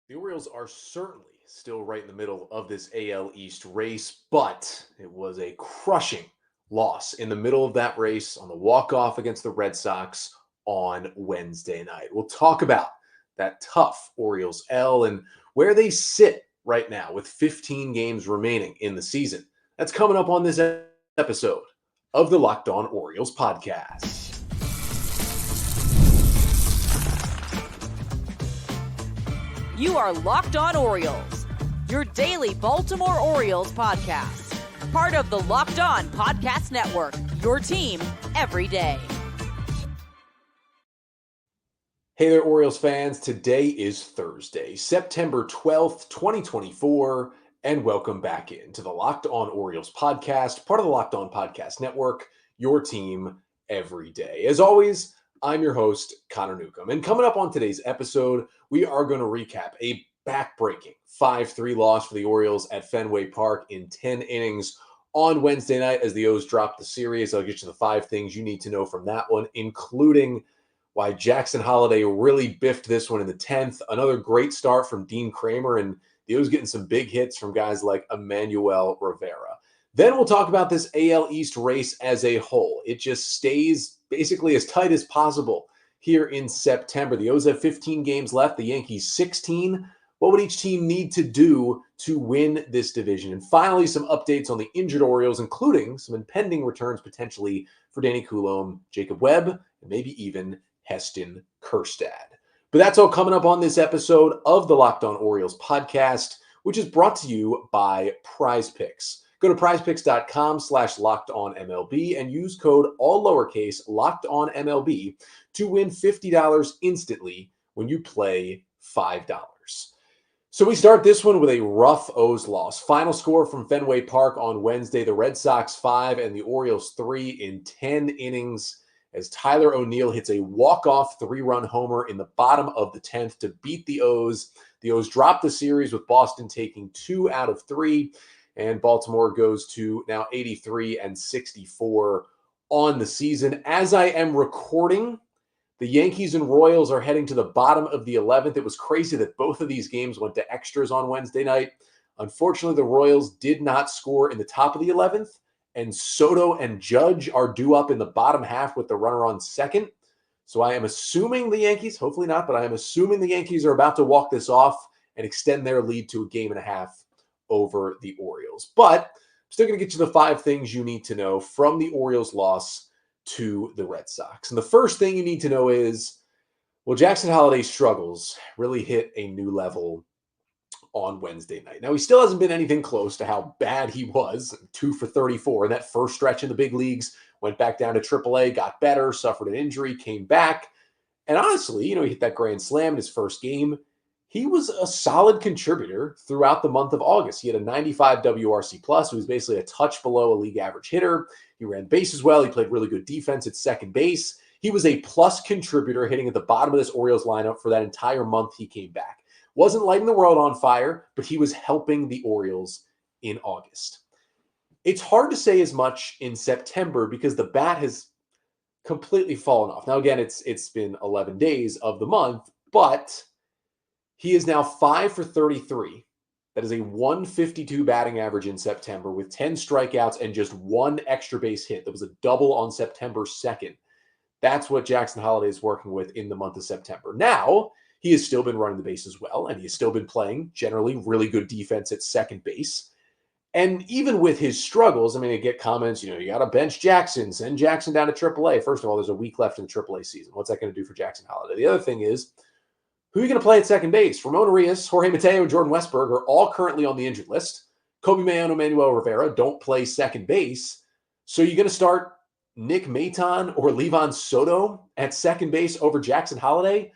The Orioles are certainly still right in the middle of this AL East race, but it was a crushing loss in the middle of that race on the walk-off against the Red Sox on Wednesday night. We'll talk about that tough Orioles L and where they sit right now with 15 games remaining in the season. That's coming up on this episode of the Locked On Orioles podcast. You are Locked On Orioles, your daily Baltimore Orioles podcast. Part of the Locked On Podcast Network, your team every day. Hey there, Orioles fans. Today is Thursday, September 12th, 2024, and welcome back into the Locked On Orioles podcast, part of the Locked On Podcast Network, your team every day. As always, I'm your host, Connor Newcomb. And coming up on today's episode, we are going to recap a back-breaking 5-3 loss for the Orioles at Fenway Park in 10 innings on Wednesday night as the O's dropped the series. I'll get you the 5 things you need to know from that one, including why Jackson Holliday really biffed this one in the 10th. Another great start from Dean Kramer, and the O's getting some big hits from guys like Emmanuel Rivera. Then we'll talk about this AL East race as a whole. It just stays basically as tight as possible here in September. The O's have 15 games left, the Yankees 16. What would each team need to do to win this division? And finally, some updates on the injured Orioles, including some impending returns potentially for Danny Coulombe, Jacob Webb, and maybe even Heston Kjerstad. But that's all coming up on this episode of the Locked On Orioles podcast, which is brought to you by Prize Picks. Go to prizepicks.com/lockedonmlb and use code all lowercase lockedonmlb to win $50 instantly when you play $5. So we start this one with a rough O's loss. Final score from Fenway Park on Wednesday, the Red Sox 5 and the Orioles 3 in 10 innings as Tyler O'Neill hits a walk-off 3-run homer in the bottom of the 10th to beat the O's. The O's dropped the series with Boston taking 2 out of 3. And Baltimore goes to now 83 and 64 on the season. As I am recording, the Yankees and Royals are heading to the bottom of the 11th. It was crazy that both of these games went to extras on Wednesday night. Unfortunately, the Royals did not score in the top of the 11th, and Soto and Judge are due up in the bottom half with the runner on second. So I am assuming the Yankees, hopefully not, but I am assuming the Yankees are about to walk this off and extend their lead to a game and a half over the Orioles. But I'm still going to get you the 5 things you need to know from the Orioles loss to the Red Sox. And the first thing you need to know is, well, Jackson Holliday's struggles really hit a new level on Wednesday night. Now, he still hasn't been anything close to how bad he was, 2 for 34 in that first stretch in the big leagues, went back down to AAA, got better, suffered an injury, came back. And honestly, he hit that grand slam in his first game. He was a solid contributor throughout the month of August. He had a 95 WRC+, who was basically a touch below a league average hitter. He ran bases well. He played really good defense at second base. He was a plus contributor hitting at the bottom of this Orioles lineup for that entire month he came back. Wasn't lighting the world on fire, but he was helping the Orioles in August. It's hard to say as much in September because the bat has completely fallen off. Now, again, it's been 11 days of the month, but he is now 5 for 33. That is a 152 batting average in September with 10 strikeouts and just 1 extra base hit. That was a double on September 2nd. That's what Jackson Holliday is working with in the month of September. Now, he has still been running the bases well, and he has still been playing generally really good defense at second base. And even with his struggles, I get comments, you got to bench Jackson, send Jackson down to AAA. First of all, there's a week left in the AAA season. What's that going to do for Jackson Holliday? The other thing is, who are you going to play at second base? Ramon Urias, Jorge Mateo, Jordan Westburg are all currently on the injured list. Kobe Mayo and Emmanuel Rivera don't play second base. So you're going to start Nick Maton or Levon Soto at second base over Jackson Holliday?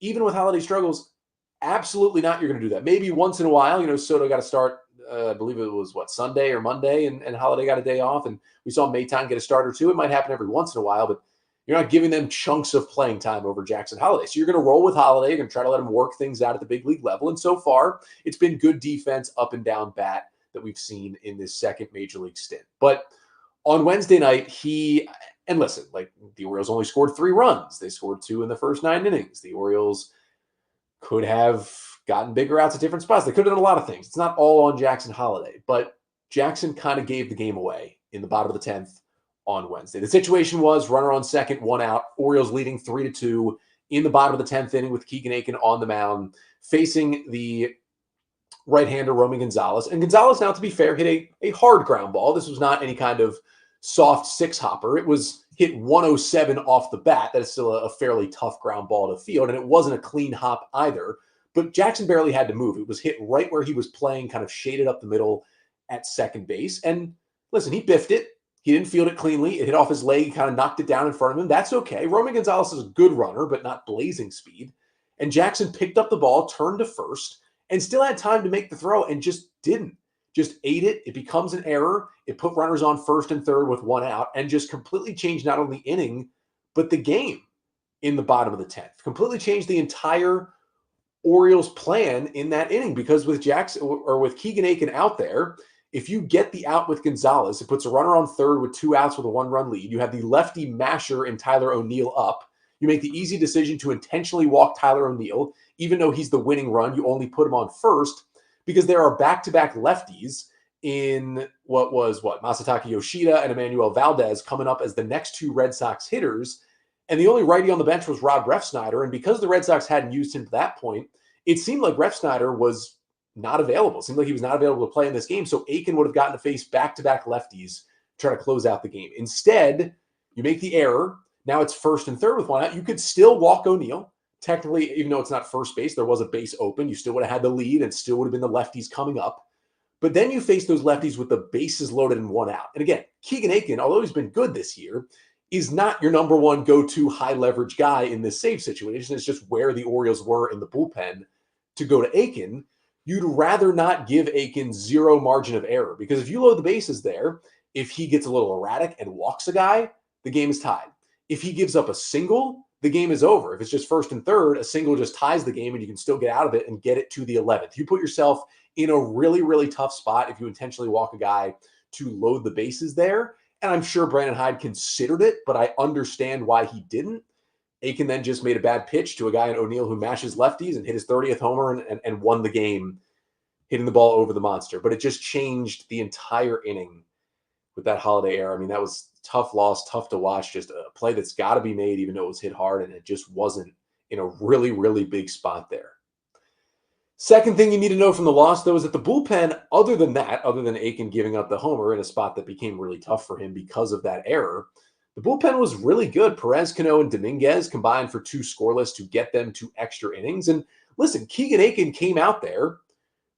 Even with Holliday struggles, absolutely not. You're going to do that. Maybe once in a while, Soto got to start, I believe it was Sunday or Monday, and Holliday got a day off. And we saw Maton get a start or two. It might happen every once in a while, but you're not giving them chunks of playing time over Jackson Holliday. So you're going to roll with Holliday. You're going to try to let him work things out at the big league level. And so far, it's been good defense, up and down bat that we've seen in this second major league stint. But on Wednesday night, and listen, the Orioles only scored 3 runs. They scored 2 in the first 9 innings. The Orioles could have gotten bigger outs at different spots. They could have done a lot of things. It's not all on Jackson Holliday, but Jackson kind of gave the game away in the bottom of the 10th on Wednesday. The situation was runner on second, 1 out, Orioles leading 3-2 in the bottom of the 10th inning with Keegan Aiken on the mound, facing the right-hander Romy Gonzalez. And Gonzalez, now to be fair, hit a hard ground ball. This was not any kind of soft six-hopper. It was hit 107 off the bat. That is still a fairly tough ground ball to field, and it wasn't a clean hop either. But Jackson barely had to move. It was hit right where he was playing, kind of shaded up the middle at second base. And listen, he biffed it. He didn't field it cleanly. It hit off his leg. He kind of knocked it down in front of him. That's okay. Romy Gonzalez is a good runner, but not blazing speed. And Jackson picked up the ball, turned to first, and still had time to make the throw and just didn't. Just ate it. It becomes an error. It put runners on first and third with 1 out and just completely changed not only the inning, but the game in the bottom of the 10th. Completely changed the entire Orioles plan in that inning, because with Jackson or with Keegan Aiken out there, if you get the out with Gonzalez, it puts a runner on third with 2 outs with a 1-run lead. You have the lefty masher in Tyler O'Neill up. You make the easy decision to intentionally walk Tyler O'Neill. Even though he's the winning run, you only put him on first because there are back-to-back lefties in Masataka Yoshida and Emmanuel Valdez coming up as the next 2 Red Sox hitters. And the only righty on the bench was Rob Refsnyder. And because the Red Sox hadn't used him to that point, it seemed like Refsnyder was not available. It seemed like he was not available to play in this game. So Aiken would have gotten to face back-to-back lefties trying to close out the game. Instead, you make the error. Now it's first and third with 1 out. You could still walk O'Neill. Technically, even though it's not first base, there was a base open. You still would have had the lead and still would have been the lefties coming up. But then you face those lefties with the bases loaded and 1 out. And again, Keegan Aiken, although he's been good this year, is not your number one go-to high leverage guy in this save situation. It's just where the Orioles were in the bullpen to go to Aiken. You'd rather not give Aiken 0 margin of error, because if you load the bases there, if he gets a little erratic and walks a guy, the game is tied. If he gives up a single, the game is over. If it's just first and third, a single just ties the game and you can still get out of it and get it to the 11th. You put yourself in a really, really tough spot if you intentionally walk a guy to load the bases there. And I'm sure Brandon Hyde considered it, but I understand why he didn't. Aiken then just made a bad pitch to a guy in O'Neill who mashes lefties and hit his 30th homer and won the game, hitting the ball over the monster. But it just changed the entire inning with that Holiday error. I mean, that was tough loss, tough to watch, just a play that's got to be made, even though it was hit hard, and it just wasn't in a really, really big spot there. Second thing you need to know from the loss, though, is that the bullpen, other than Aiken giving up the homer in a spot that became really tough for him because of that error, the bullpen was really good. Perez, Cano, and Dominguez combined for 2 scoreless to get them to extra innings. And listen, Keegan Aiken came out there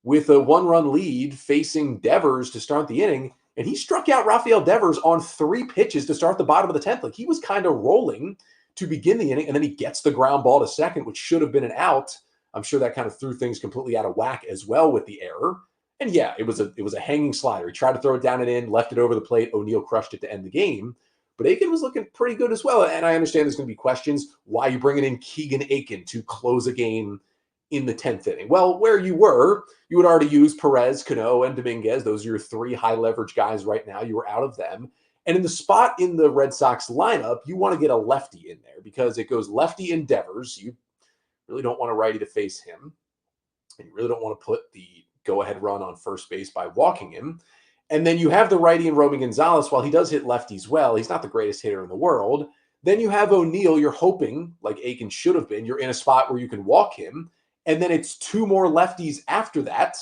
with a 1-run lead facing Devers to start the inning, and he struck out Rafael Devers on 3 pitches to start the bottom of the 10th. Like, he was kind of rolling to begin the inning, and then he gets the ground ball to second, which should have been an out. I'm sure that kind of threw things completely out of whack as well with the error. And yeah, it was a hanging slider. He tried to throw it down and in, left it over the plate. O'Neill crushed it to end the game. But Aiken was looking pretty good as well. And I understand there's going to be questions. Why are you bringing in Keegan Aiken to close a game in the 10th inning? Well, where you would already use Perez, Cano, and Dominguez. Those are your 3 high leverage guys right now. You were out of them. And in the spot in the Red Sox lineup, you want to get a lefty in there because it goes lefty and Devers. You really don't want a righty to face him. And you really don't want to put the go-ahead run on first base by walking him. And then you have the righty in Romy Gonzalez. While he does hit lefties well, he's not the greatest hitter in the world. Then you have O'Neill. You're hoping, like Aiken should have been, you're in a spot where you can walk him. And then it's 2 more lefties after that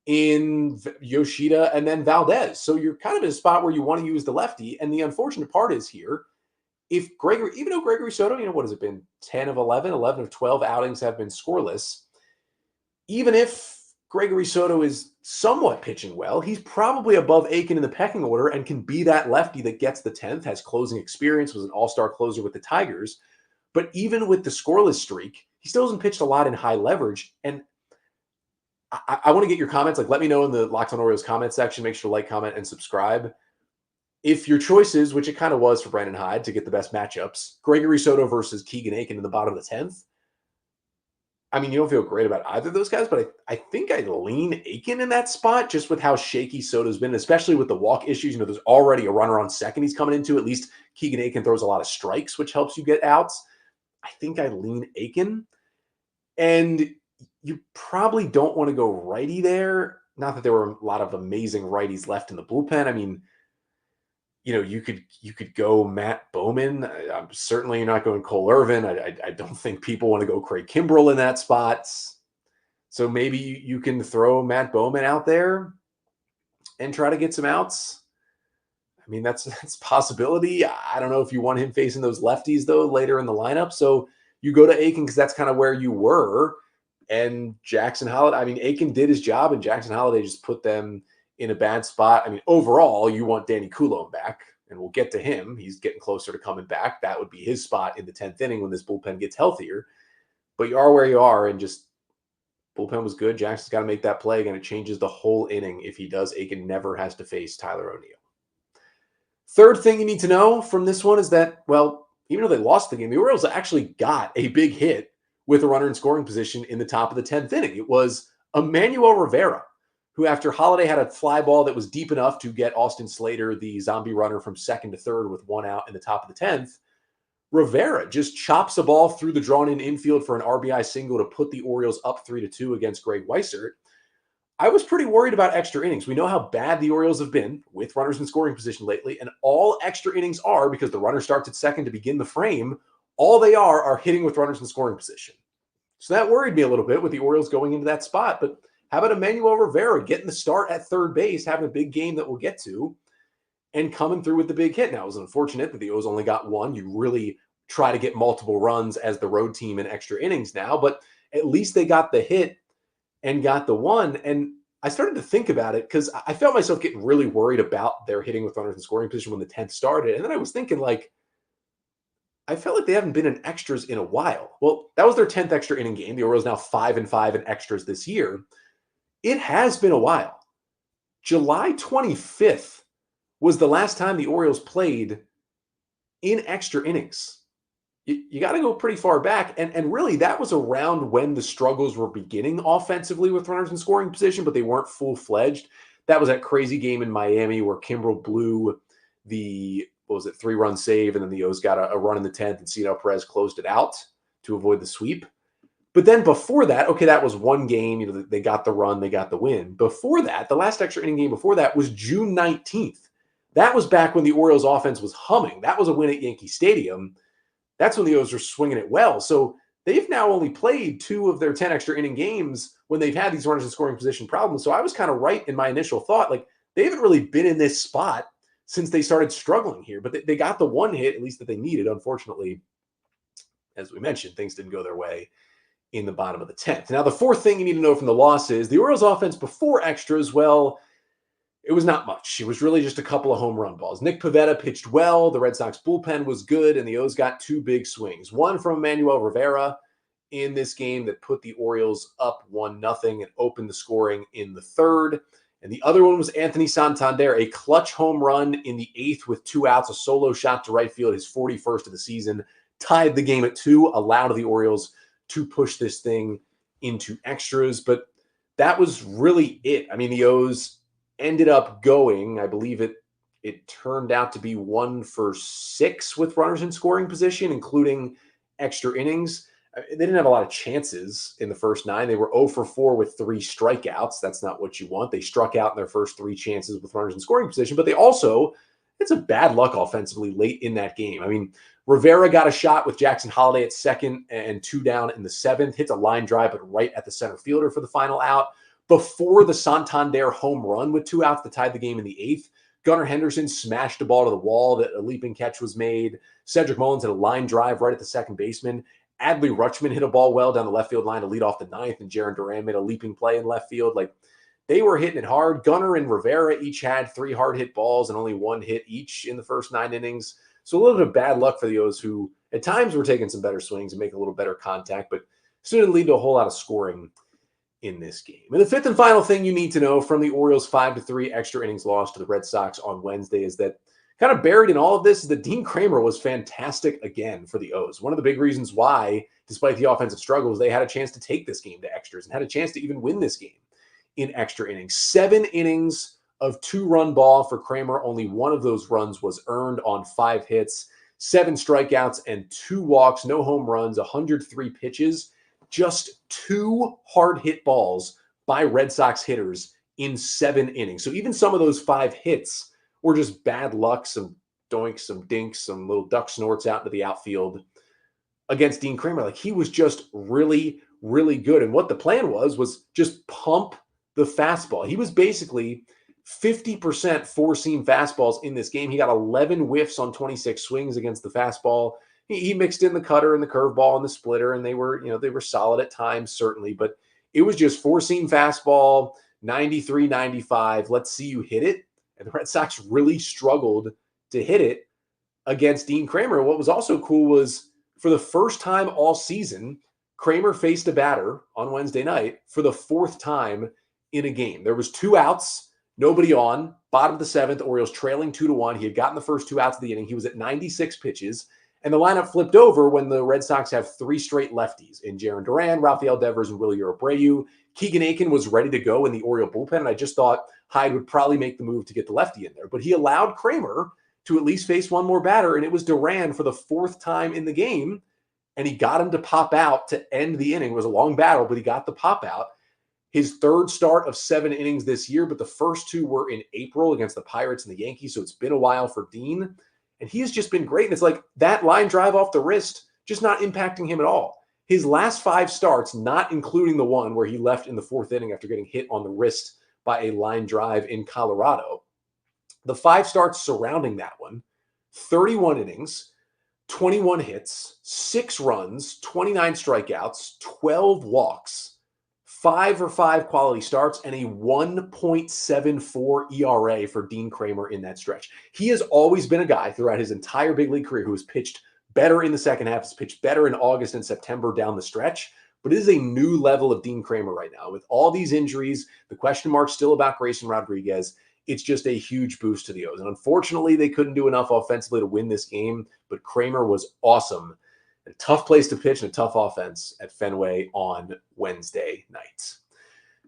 in Yoshida and then Valdez. So you're kind of in a spot where you want to use the lefty. And the unfortunate part is here, even though Gregory Soto, what has it been? 10 of 11, 11 of 12 outings have been scoreless. Even if Gregory Soto is somewhat pitching well, he's probably above Aiken in the pecking order and can be that lefty that gets the 10th, has closing experience, was an all-star closer with the Tigers. But even with the scoreless streak, he still hasn't pitched a lot in high leverage. And I want to get your comments. Let me know in the Locked On Orioles comment section. Make sure to like, comment, and subscribe. If your choice is, which it kind of was for Brandon Hyde to get the best matchups, Gregory Soto versus Keegan Aiken in the bottom of the 10th, I mean, you don't feel great about either of those guys, but I think I'd lean Aiken in that spot just with how shaky Soto's been, especially with the walk issues. There's already a runner on second he's coming into. At least Keegan Aiken throws a lot of strikes, which helps you get outs. I think I'd lean Aiken. And you probably don't want to go righty there. Not that there were a lot of amazing righties left in the bullpen. I mean, you could go Matt Bowman. I'm certainly not going Cole Irvin. I don't think people want to go Craig Kimbrell in that spot. So maybe you can throw Matt Bowman out there and try to get some outs. I mean, that's a possibility. I don't know if you want him facing those lefties, though, later in the lineup. So you go to Aiken because that's kind of where you were. And Jackson Holliday, I mean, Aiken did his job, and Jackson Holliday just put them in a bad spot. I mean, overall, you want Danny Coulomb back, and we'll get to him. He's getting closer to coming back. That would be his spot in the 10th inning when this bullpen gets healthier. But you are where you are, and just bullpen was good. Jackson's got to make that play again. It changes the whole inning. If he does, Aiken never has to face Tyler O'Neill. Third thing you need to know from this one is that, well, even though they lost the game, the Orioles actually got a big hit with a runner in scoring position in the top of the 10th inning. It was Emmanuel Rivera, who after Holliday had a fly ball that was deep enough to get Austin Slater, the zombie runner, from second to third with one out in the top of the 10th, Rivera just chops a ball through the drawn-in infield for an RBI single to put the Orioles up 3-2 against Greg Weissert. I was pretty worried about extra innings. We know how bad the Orioles have been with runners in scoring position lately, and all extra innings are, because the runner starts at second to begin the frame, all they are hitting with runners in scoring position. So that worried me a little bit with the Orioles going into that spot. But how about Emmanuel Rivera getting the start at third base, having a big game that we'll get to, and coming through with the big hit? Now, it was unfortunate that the O's only got one. You really try to get multiple runs as the road team in extra innings now, but at least they got the hit and got the one. And I started to think about it because I felt myself getting really worried about their hitting with runners in scoring position when the 10th started. And then I was thinking, like, I felt like they haven't been in extras in a while. Well, that was their 10th extra inning game. The Orioles now 5-5 in extras this year. It has been a while. July 25th was the last time the Orioles played in extra innings. You got to go pretty far back. And really, that was around when the struggles were beginning offensively with runners in scoring position, but they weren't full-fledged. That was that crazy game in Miami where Kimbrell blew the, 3-run save, and then the O's got a run in the 10th, and Cito Perez closed it out to avoid the sweep. But then before that, okay, that was one game. They got the run, they got the win. Before that, the last extra inning game before that was June 19th. That was back when the Orioles offense was humming. That was a win at Yankee Stadium. That's when the O's are swinging it well. So they've now only played 2 of their 10 extra inning games when they've had these runners in scoring position problems. So I was kind of right in my initial thought. Like, they haven't really been in this spot since they started struggling here. But they got the one hit, at least, that they needed. Unfortunately, as we mentioned, things didn't go their way in the bottom of the 10th. Now, the fourth thing you need to know from the loss is the Orioles offense before extras, well, it was not much. It was really just a couple of home run balls. Nick Pivetta pitched well. The Red Sox bullpen was good, and the O's got 2 big swings. One from Emmanuel Rivera in this game that put the Orioles up 1-0 and opened the scoring in the third. And the other one was Anthony Santander, a clutch home run in the 8th with 2 outs, a solo shot to right field, his 41st of the season, tied the game at 2, allowed the Orioles to push this thing into extras. But that was really it. I mean, the O's ended up going, I believe it turned out to be 1 for 6 with runners in scoring position, including extra innings. They didn't have a lot of chances in the first 9. They were 0 for 4 with 3 strikeouts. That's not what you want. They struck out in their first 3 chances with runners in scoring position, but they also, it's a bad luck offensively late in that game. I mean, Rivera got a shot with Jackson Holliday at second and 2 down in the 7th, hits a line drive, but right at the center fielder for the final out. Before the Santander home run with 2 outs that tied the game in the 8th, Gunnar Henderson smashed a ball to the wall that a leaping catch was made. Cedric Mullins had a line drive right at the second baseman. Adley Rutschman hit a ball well down the left field line to lead off the 9th, and Jarren Duran made a leaping play in left field. Like, they were hitting it hard. Gunnar and Rivera each had 3 hard hit balls and only 1 hit each in the first 9 innings. So a little bit of bad luck for the O's, who at times were taking some better swings and making a little better contact, but still didn't lead to a whole lot of scoring in this game. And the 5th and final thing you need to know from the Orioles' 5-3 extra innings loss to the Red Sox on Wednesday is that, kind of buried in all of this, is that Dean Kramer was fantastic again for the O's. One of the big reasons why, despite the offensive struggles, they had a chance to take this game to extras and had a chance to even win this game in extra innings. 7 innings of 2-run ball for Kramer. Only 1 of those runs was earned on 5 hits, 7 strikeouts and 2 walks, no home runs, 103 pitches. just 2 hard hit balls by Red Sox hitters in 7 innings. So even some of those 5 hits were just bad luck, some doinks, some dinks, some little duck snorts out into the outfield against Dean Kremer. Like, he was just really, really good. And what the plan was just pump the fastball. He was basically 50% four-seam fastballs in this game. He got 11 whiffs on 26 swings against the fastball. He mixed in the cutter and the curveball and the splitter, and they were solid at times, certainly. But it was just four-seam fastball, 93, 95. Let's see you hit it. And the Red Sox really struggled to hit it against Dean Kremer. What was also cool was, for the first time all season, Kramer faced a batter on Wednesday night for the 4th time in a game. There was 2 outs, nobody on, bottom of the 7th, Orioles trailing 2-1. He had gotten the first 2 outs of the inning. He was at 96 pitches, and the lineup flipped over when the Red Sox have 3 straight lefties in Jarren Duran, Rafael Devers, and Willie Abreu. Keegan Aiken was ready to go in the Oriole bullpen, and I just thought Hyde would probably make the move to get the lefty in there. But he allowed Kramer to at least face one more batter, and it was Duran for the 4th time in the game, and he got him to pop out to end the inning. It was a long battle, but he got the pop out. His 3rd start of 7 innings this year, but the first 2 were in April against the Pirates and the Yankees, so it's been a while for Dean. And he has just been great. And it's like that line drive off the wrist, just not impacting him at all. His last 5 starts, not including the one where he left in the 4th inning after getting hit on the wrist by a line drive in Colorado, the 5 starts surrounding that one, 31 innings, 21 hits, 6 runs, 29 strikeouts, 12 walks, 5 or 5 quality starts, and a 1.74 ERA for Dean Kremer in that stretch. He has always been a guy throughout his entire big league career who has pitched better in the second half, has pitched better in August and September down the stretch, but it is a new level of Dean Kremer right now. With all these injuries, the question mark still about Grayson Rodriguez, it's just a huge boost to the O's. And unfortunately, they couldn't do enough offensively to win this game, but Kramer was awesome. A tough place to pitch and a tough offense at Fenway on Wednesday night.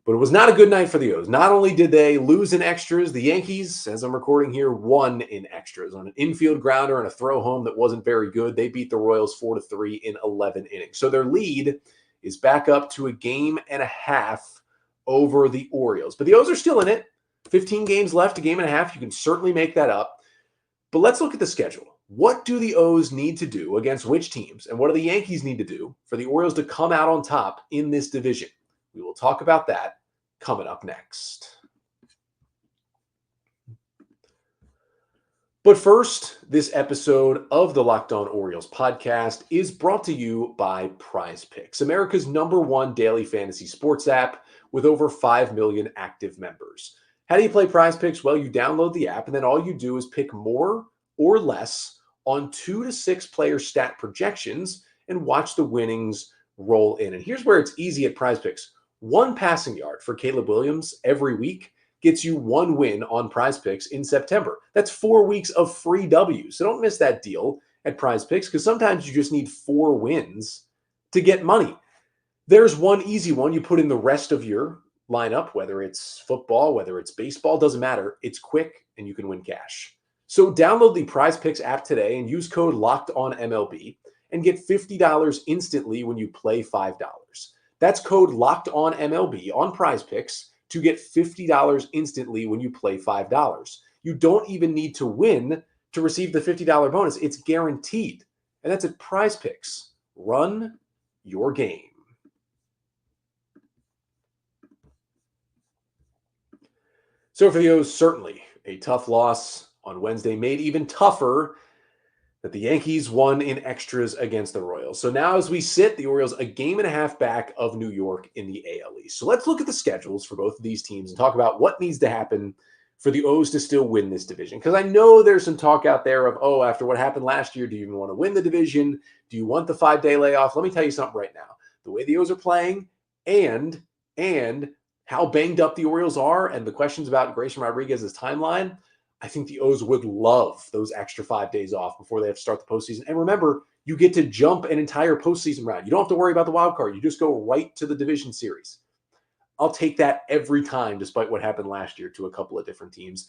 But it was not a good night for the O's. Not only did they lose in extras, the Yankees, as I'm recording here, won in extras on an infield grounder and a throw home that wasn't very good. They beat the Royals 4-3 in 11 innings. So their lead is back up to a game and a half over the Orioles. But the O's are still in it. 15 games left, a game and a half. You can certainly make that up. But let's look at the schedule. What do the O's need to do against which teams? And what do the Yankees need to do for the Orioles to come out on top in this division? We will talk about that coming up next. But first, this episode of the Locked On Orioles podcast is brought to you by Prize Picks, America's #1 daily fantasy sports app with over 5 million active members. How do you play Prize Picks? Well, you download the app, and then all you do is pick more or less on 2 to 6 player stat projections and watch the winnings roll in. And here's where it's easy at Prize Picks. 1 passing yard for Caleb Williams every week gets you 1 win on Prize Picks in September. That's 4 weeks of free W's. So don't miss that deal at Prize Picks, because sometimes you just need 4 wins to get money. There's one easy one. You put in the rest of your lineup, whether it's football, whether it's baseball, doesn't matter. It's quick and you can win cash. So download the Prize Picks app today and use code LOCKEDONMLB and get $50 instantly when you play $5. That's code LOCKEDONMLB on Prize Picks to get $50 instantly when you play $5. You don't even need to win to receive the $50 bonus. It's guaranteed. And that's at Prize Picks. Run your game. So for the O's, certainly a tough loss on Wednesday, made even tougher that the Yankees won in extras against the Royals. So now as we sit, the Orioles a game and a half back of New York in the AL East. So let's look at the schedules for both of these teams and talk about what needs to happen for the O's to still win this division. Because I know there's some talk out there of, after what happened last year, do you even want to win the division? Do you want the 5-day layoff? Let me tell you something right now. The way the O's are playing and how banged up the Orioles are and the questions about Grayson Rodriguez's timeline, I think the O's would love those extra 5 days off before they have to start the postseason. And remember, you get to jump an entire postseason round. You don't have to worry about the wild card. You just go right to the division series. I'll take that every time, despite what happened last year to a couple of different teams.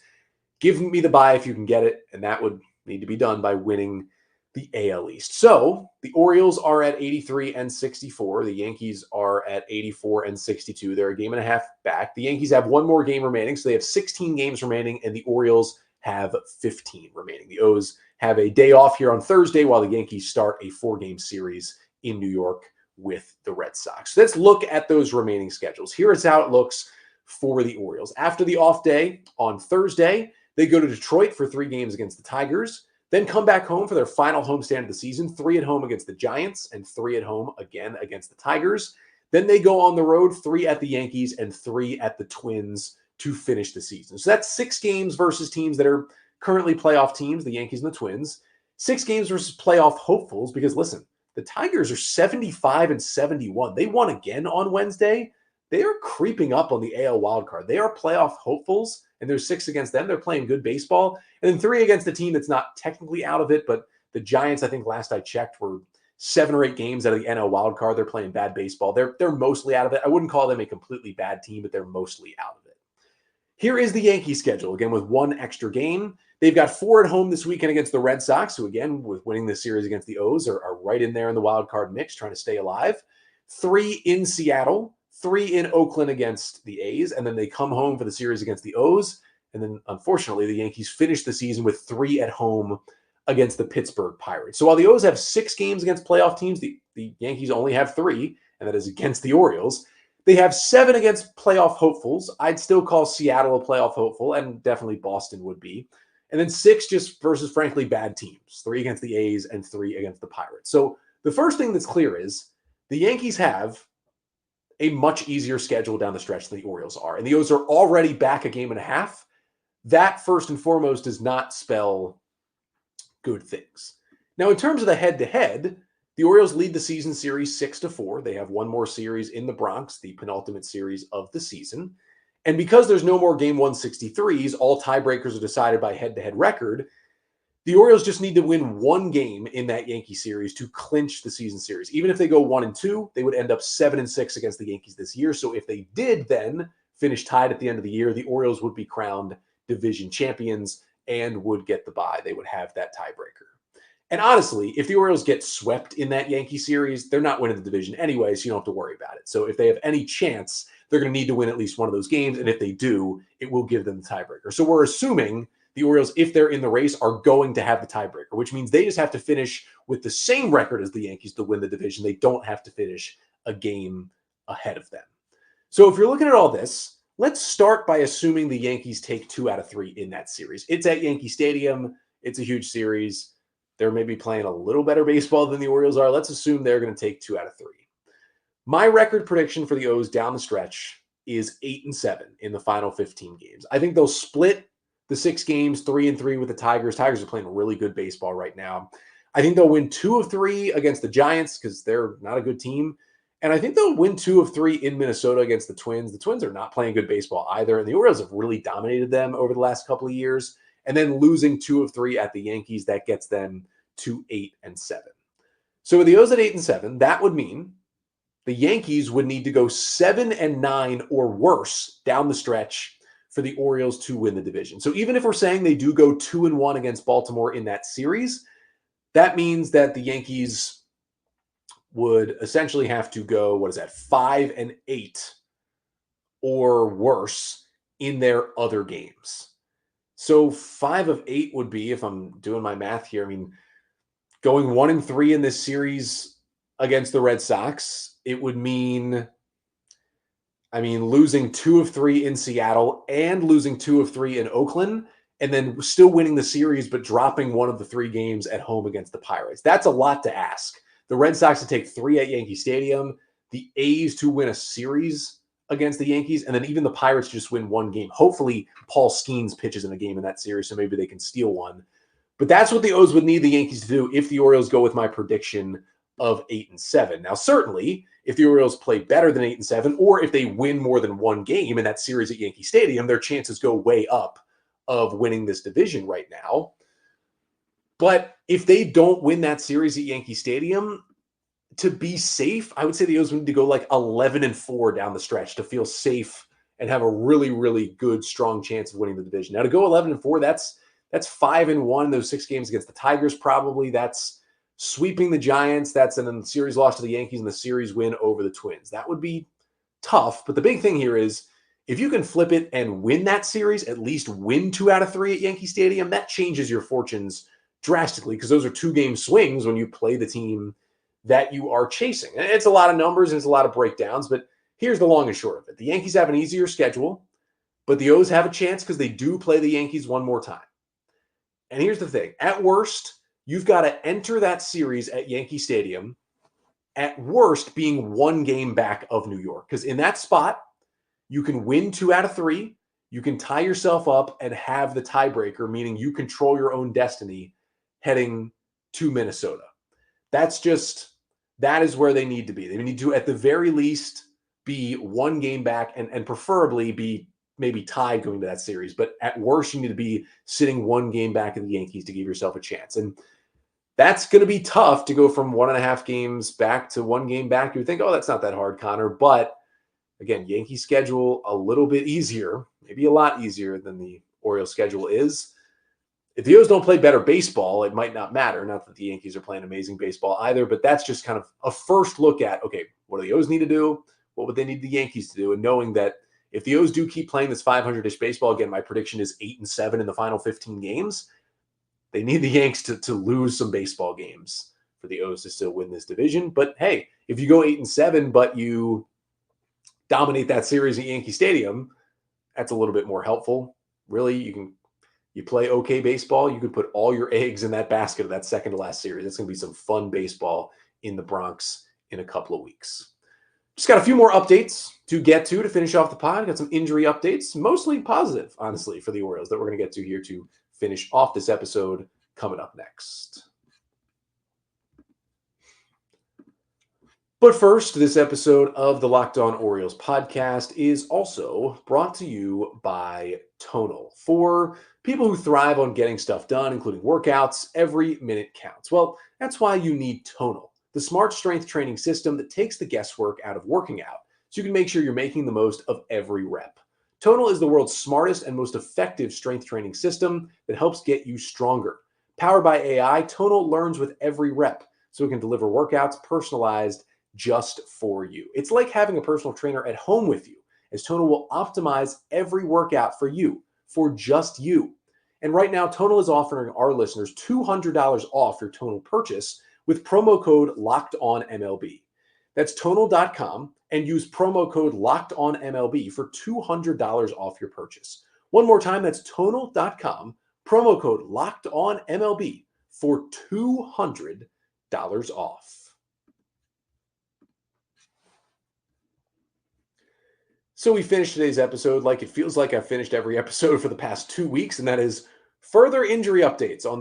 Give me the bye if you can get it, and that would need to be done by winning the AL East. So the Orioles are at 83 and 64. The Yankees are at 84 and 62. They're a game and a half back. The Yankees have one more game remaining, so they have 16 games remaining, and the Orioles have 15 remaining. The O's have a day off here on Thursday while the Yankees start a 4-game series in New York with the Red Sox. So let's look at those remaining schedules. Here is how it looks for the Orioles. After the off day on Thursday, they go to Detroit for 3 games against the Tigers, then come back home for their final homestand of the season, 3 at home against the Giants and 3 at home again against the Tigers. Then they go on the road, 3 at the Yankees and 3 at the Twins to finish the season. So that's 6 games versus teams that are currently playoff teams, the Yankees and the Twins. 6 games versus playoff hopefuls, because listen, the Tigers are 75 and 71. They won again on Wednesday. They are creeping up on the AL wildcard. They are playoff hopefuls, and there's 6 against them. They're playing good baseball. And then 3 against the team that's not technically out of it, but the Giants, I think last I checked, were 7 or 8 games out of the NL wildcard. They're playing bad baseball. They're mostly out of it. I wouldn't call them a completely bad team, but they're mostly out of it. Here is the Yankee schedule, again, with 1 extra game. They've got 4 at home this weekend against the Red Sox, who, again, with winning this series against the O's, are right in there in the wild card mix, trying to stay alive. 3 in Seattle, 3 in Oakland against the A's, and then they come home for the series against the O's. And then, unfortunately, the Yankees finish the season with 3 at home against the Pittsburgh Pirates. So while the O's have 6 games against playoff teams, the Yankees only have 3, and that is against the Orioles. They have 7 against playoff hopefuls. I'd still call Seattle a playoff hopeful, and definitely Boston would be. And then 6 just versus, frankly, bad teams. 3 against the A's and 3 against the Pirates. So the first thing that's clear is the Yankees have a much easier schedule down the stretch than the Orioles are. And the O's are already back a game and a half. That, first and foremost, does not spell good things. Now, in terms of the head-to-head, the Orioles lead the season series 6-4. They have one more series in the Bronx, the penultimate series of the season. And because there's no more Game 163s, all tiebreakers are decided by head-to-head record. The Orioles just need to win 1 game in that Yankee series to clinch the season series. Even if they go 1-2, they would end up 7-6 against the Yankees this year. So if they did then finish tied at the end of the year, the Orioles would be crowned division champions and would get the bye. They would have that tiebreaker. And honestly, if the Orioles get swept in that Yankee series, they're not winning the division anyway, so you don't have to worry about it. So if they have any chance, they're going to need to win at least one of those games. And if they do, it will give them the tiebreaker. So we're assuming the Orioles, if they're in the race, are going to have the tiebreaker, which means they just have to finish with the same record as the Yankees to win the division. They don't have to finish a game ahead of them. So if you're looking at all this, let's start by assuming the Yankees take 2 out of 3 in that series. It's at Yankee Stadium. It's a huge series. They're maybe playing a little better baseball than the Orioles are. Let's assume they're going to take 2 out of 3. My record prediction for the O's down the stretch is 8-7 in the final 15 games. I think they'll split the 6 games, 3-3 with the Tigers. Tigers are playing really good baseball right now. I think they'll win 2 of 3 against the Giants because they're not a good team. And I think they'll win 2 of 3 in Minnesota against the Twins. The Twins are not playing good baseball either. And the Orioles have really dominated them over the last couple of years. And then losing 2 of 3 at the Yankees, that gets them to 8-7. So with the O's at 8-7, that would mean the Yankees would need to go 7-9 or worse down the stretch for the Orioles to win the division. So even if we're saying they do go 2-1 against Baltimore in that series, that means that the Yankees would essentially have to go, 5-8 or worse in their other games. So 5 of 8 would be, if I'm doing my math here, going 1-3 in this series against the Red Sox, it would mean, losing 2 of 3 in Seattle and losing 2 of 3 in Oakland, and then still winning the series, but dropping 1 of the 3 games at home against the Pirates. That's a lot to ask. The Red Sox to take 3 at Yankee Stadium, the A's to win a series against the Yankees, and then even the Pirates just win 1 game. Hopefully, Paul Skeens pitches in a game in that series, so maybe they can steal 1. But that's what the O's would need the Yankees to do if the Orioles go with my prediction of 8-7. Now, certainly, if the Orioles play better than 8-7, or if they win more than 1 game in that series at Yankee Stadium, their chances go way up of winning this division right now. But if they don't win that series at Yankee Stadium, to be safe, I would say the O's need to go 11-4 down the stretch to feel safe and have a really, really good, strong chance of winning the division. Now, to go 11-4, that's 5-1 those 6 games against the Tigers. Probably that's sweeping the Giants, that's in the series loss to the Yankees and the series win over the Twins. That would be tough. But the big thing here is if you can flip it and win that series, at least win 2 out of 3 at Yankee Stadium, that changes your fortunes drastically because those are 2-game swings when you play the team that you are chasing. And it's a lot of numbers and it's a lot of breakdowns, but here's the long and short of it. The Yankees have an easier schedule, but the O's have a chance because they do play the Yankees one more time. And here's the thing. At worst, you've got to enter that series at Yankee Stadium, at worst being 1 game back of New York. Because in that spot, you can win 2 out of 3. You can tie yourself up and have the tiebreaker, meaning you control your own destiny heading to Minnesota. That is where they need to be. They need to, at the very least, be 1 game back and preferably be maybe tied going to that series. But at worst, you need to be sitting 1 game back of the Yankees to give yourself a chance. And that's going to be tough to go from 1.5 games back to 1 game back. You would think, oh, that's not that hard, Connor. But again, Yankee schedule a little bit easier, maybe a lot easier than the Orioles schedule is. If the O's don't play better baseball, it might not matter. Not that the Yankees are playing amazing baseball either, but that's just kind of a first look at, okay, what do the O's need to do? What would they need the Yankees to do? And knowing that if the O's do keep playing this 500-ish baseball, again, my prediction is 8-7 in the final 15 games. They need the Yanks to lose some baseball games for the O's to still win this division. But hey, if you go 8-7, but you dominate that series at Yankee Stadium, that's a little bit more helpful. Really, you play okay baseball, you could put all your eggs in that basket of that second to last series. That's going to be some fun baseball in the Bronx in a couple of weeks. Just got a few more updates to get to finish off the pod. Got some injury updates, mostly positive, honestly, for the Orioles that we're going to get to here to finish off this episode coming up next. But first, this episode of the Locked On Orioles podcast is also brought to you by Tonal. For people who thrive on getting stuff done, including workouts, every minute counts. Well, that's why you need Tonal, the smart strength training system that takes the guesswork out of working out, so you can make sure you're making the most of every rep. Tonal is the world's smartest and most effective strength training system that helps get you stronger. Powered by AI, Tonal learns with every rep, so it can deliver workouts personalized just for you. It's like having a personal trainer at home with you, as Tonal will optimize every workout for you, for just you. And right now, Tonal is offering our listeners $200 off your Tonal purchase with promo code LOCKEDONMLB. That's Tonal.com and use promo code LOCKEDONMLB for $200 off your purchase. One more time, that's Tonal.com, promo code LOCKEDONMLB for $200 off. So we finished today's episode like it feels like I've finished every episode for the past 2 weeks, and that is further injury updates on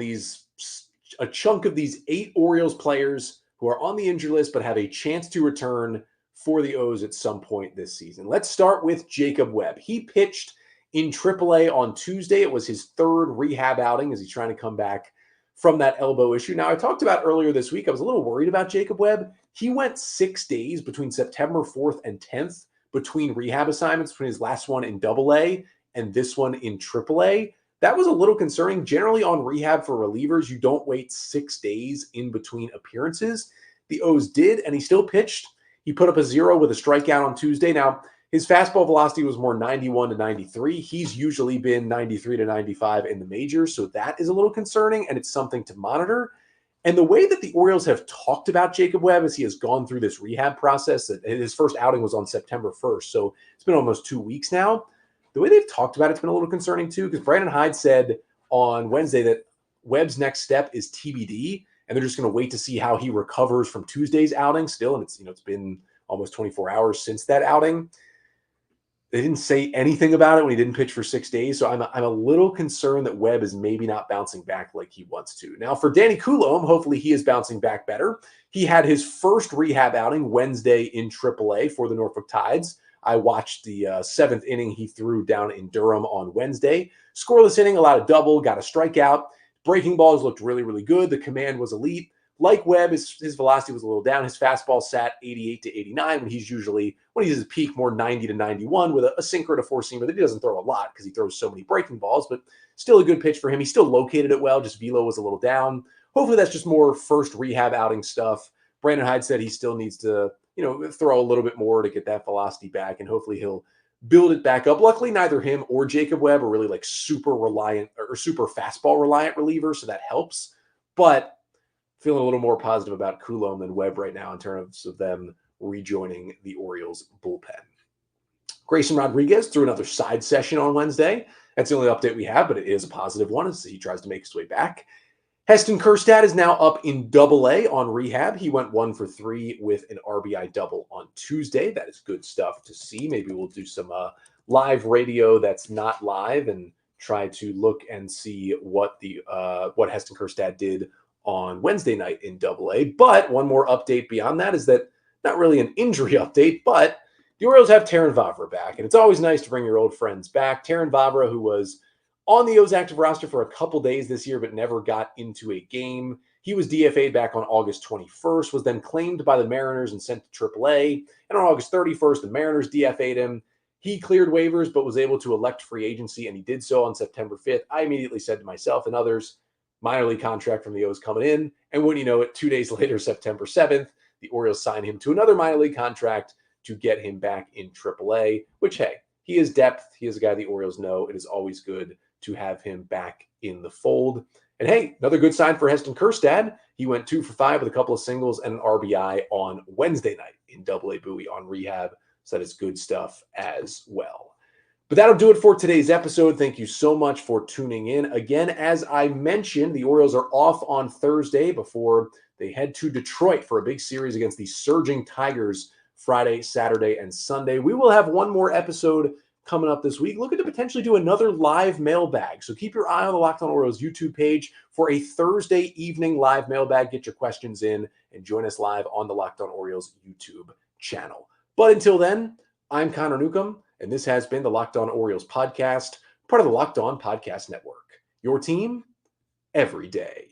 a chunk of these 8 Orioles players who are on the injury list but have a chance to return for the O's at some point this season. Let's start with Jacob Webb. He pitched in AAA on Tuesday. It was his 3rd rehab outing as he's trying to come back from that elbow issue. Now, I talked about earlier this week, I was a little worried about Jacob Webb. He went 6 days between September 4th and 10th between rehab assignments, between his last one in AA and this one in AAA. That was a little concerning. Generally on rehab for relievers, you don't wait 6 days in between appearances. The O's did, and he still pitched. He put up a 0 with a strikeout on Tuesday. Now, his fastball velocity was more 91 to 93. He's usually been 93 to 95 in the majors, so that is a little concerning, and it's something to monitor. And the way that the Orioles have talked about Jacob Webb as he has gone through this rehab process, that his first outing was on September 1st, so it's been almost 2 weeks now. The way they've talked about it's been a little concerning too, because Brandon Hyde said on Wednesday that Webb's next step is TBD, and they're just going to wait to see how he recovers from Tuesday's outing still. And it's been almost 24 hours since that outing. They didn't say anything about it when he didn't pitch for 6 days. So I'm a little concerned that Webb is maybe not bouncing back like he wants to. Now for Danny Coulombe, hopefully he is bouncing back better. He had his first rehab outing Wednesday in AAA for the Norfolk Tides. I watched the 7th inning he threw down in Durham on Wednesday. Scoreless inning, allowed a double, got a strikeout. Breaking balls looked really, really good. The command was elite. Like Webb, his velocity was a little down. His fastball sat 88 to 89 when he's at his peak, more 90 to 91 with a sinker and a four-seamer that he doesn't throw a lot because he throws so many breaking balls, but still a good pitch for him. He still located it well, just velo was a little down. hopefully that's just more first rehab outing stuff. Brandon Hyde said he still needs to, throw a little bit more to get that velocity back, and hopefully he'll build it back up. Luckily, neither him or Jacob Webb are really like super reliant or super fastball reliant relievers, so that helps. But feeling a little more positive about Coulomb than Webb right now in terms of them rejoining the Orioles bullpen. Grayson Rodriguez threw another side session on Wednesday. That's the only update we have, but it is a positive one as he tries to make his way back. Heston Kjerstad is now up in Double-A on rehab. He went 1 for 3 with an RBI double on Tuesday. That is good stuff to see. Maybe we'll do some live radio that's not live and try to look and see what Heston Kjerstad did on Wednesday night in Double-A. But one more update beyond that is that not really an injury update, but the Orioles have Terrin Vavra back, and it's always nice to bring your old friends back. Terrin Vavra, who was on the O's active roster for a couple days this year, but never got into a game. He was DFA'd back on August 21st, was then claimed by the Mariners and sent to AAA. And on August 31st, the Mariners DFA'd him. He cleared waivers, but was able to elect free agency, and he did so on September 5th. I immediately said to myself and others, minor league contract from the O's coming in. And wouldn't you know it, 2 days later, September 7th, the Orioles signed him to another minor league contract to get him back in AAA, which, hey, he is depth. He is a guy the Orioles know. It is always good to have him back in the fold. And hey, another good sign for Heston Kjerstad. He went 2 for 5 with a couple of singles and an RBI on Wednesday night in Double-A Bowie on rehab. So that is good stuff as well. But that'll do it for today's episode. Thank you so much for tuning in. Again, as I mentioned, the Orioles are off on Thursday before they head to Detroit for a big series against the surging Tigers Friday, Saturday, and Sunday. We will have one more episode coming up this week, looking to potentially do another live mailbag. So keep your eye on the Locked On Orioles YouTube page for a Thursday evening live mailbag. Get your questions in and join us live on the Locked On Orioles YouTube channel. But until then, I'm Connor Newcomb, and this has been the Locked On Orioles podcast, part of the Locked On Podcast Network. Your team every day.